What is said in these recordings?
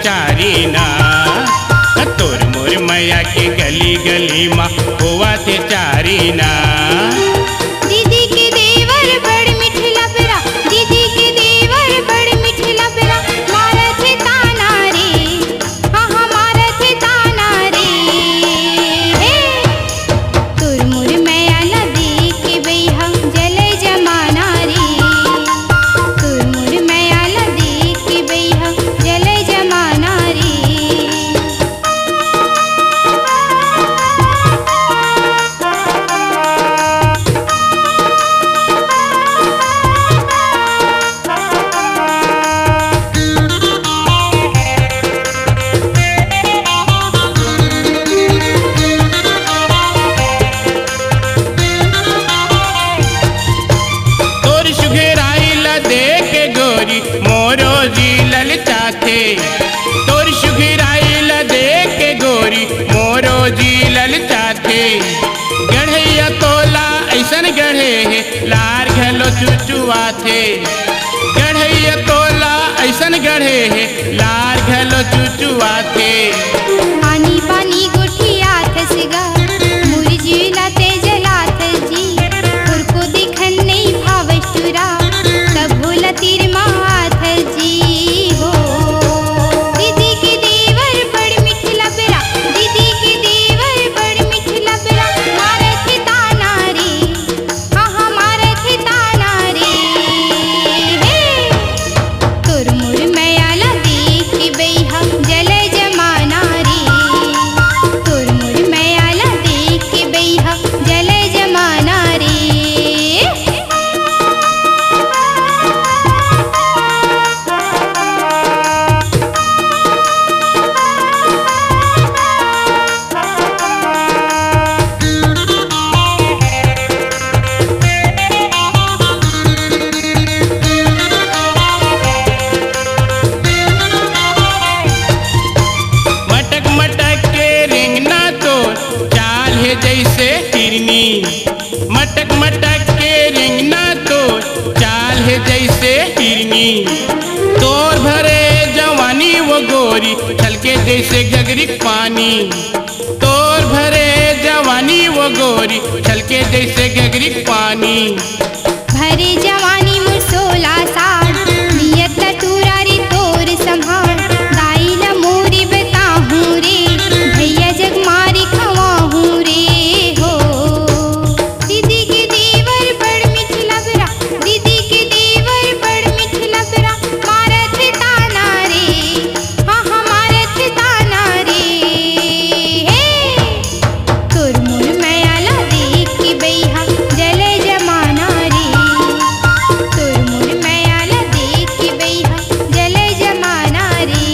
चारी ना तोर मोर मैया के गली गली माँ हुआ थे चारी ना। दीदी के देवर बड़ मीठे लबरा, दीदी के देवर बड़ मीठे लबरा, मारा थे ताना रे, हाँ हाँ मारा थे ताना रे। हे तोर मोर मैया ला देख के बैहा जले जमाना रे, तोर मोर मैया ला देख के बैहा जले जमाना रे। मोरो जी ललचाथे तोर सुघराइल देख के गोरी मोरो जी ललचाथे। गढ़ैया तोला ऐसन गढ़े है लार घलो चुचुआ थे, गढ़ैया तोला ऐसन गढ़े है लार घलो चुचुआ थे। पानी पानी गुठियात सिगा मुरजी लाते जलात जी, खुर को दिखन नहीं भावष्टुरा तब भूला तीर माथ जी हो। दीदी के देवर बड़ मीठे लबरा, दीदी के देवर बड़ मीठे लबरा, मारे थे ताना रे, हाँ हाँ मारे थे ताना रे। हे तोर मोर मैया ला देख के बैहा जले जमाना रे, तोर मोर मैया ला देख के बैहा जले जमाना रे। मटक मटक के रेंगना तो चाल है जैसे हिरनी, मटक मटक के रेंगना तो चाल है जैसे हिरनी। तोर भरे जवानी वो गोरी छलके जैसे घगरी पानी, तोर भरे जवानी वो गोरी छलके जैसे घगरी पानी। भरे जवानी मुर 16 साल नियत टूरा रे तोर संभाल, दाई ला मोरी बताहूँ रे भैया जग मारी खवाहूँ रे हो। दीदी के देवर बड़ मीठे लबरा, दीदी के देवर बड़ मीठे लबरा, मारा थे ताना रे, हाँ हाँ मारा थे ताना रे। हे तोर मोर मैया ला देख के बैहा जले जमाना रे, तोर मोर मैया ला देख के बैहा जले जमाना रे।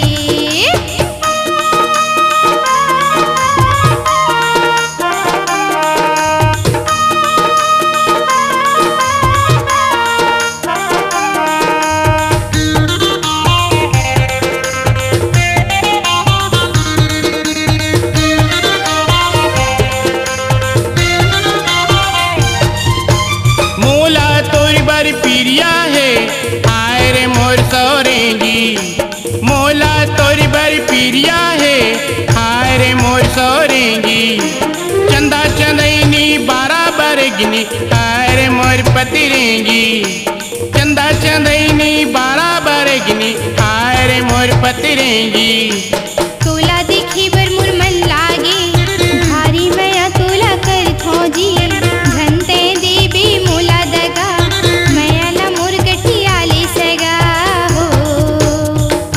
मोला तोरी बारी पीरिया है आए रे मोर सौरेंगी, मोला तोरी बारी पीरिया है आए रे मोर सौरेंगी। चंदा चंदैनी 12 बरगनी आए रे मोर पतिरेंगी, चंदा चंदैनी 12 बरगनी आए रे मोर पतिरेंगी। तोला देखी बर मोर मन लागे भारी मैया तोला कर खोजी, घंटे देवी मोला दगा मैया ला मोर गठिया ले सगा हो।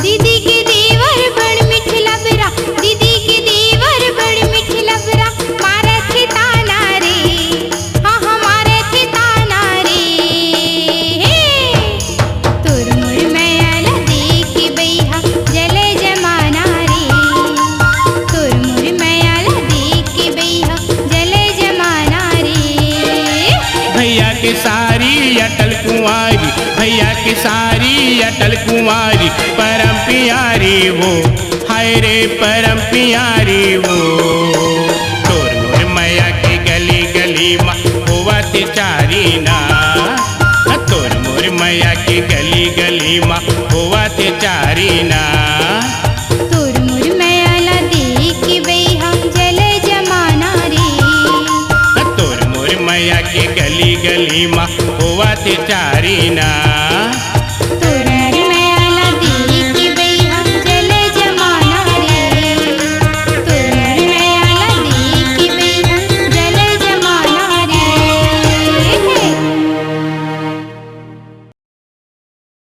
दीदी के देवर बड़ मीठे लबरा, दीदी के देवर बड़ मीठे लबरा, मारा थे ताना रे, हाँ हाँ मारा थे ताना रे। हे तोर मोर मैया ला देख के बैहा जले जमाना रे, तोर मोर मैया ला देख के बैहा जले जमाना रे। भैया की सारी अटल कुंवारी, भैया की सारी अटल कुंवारी परम प्यारी वो, हाय रे परम प्यारी वो। तोर मोर मैया की गली गली माँ हुआ थे चारी ना, तोर मोर मैया की गली गली माँ हुआ थे चारी ना। मैया के गली गली माँ होवत चारी ना।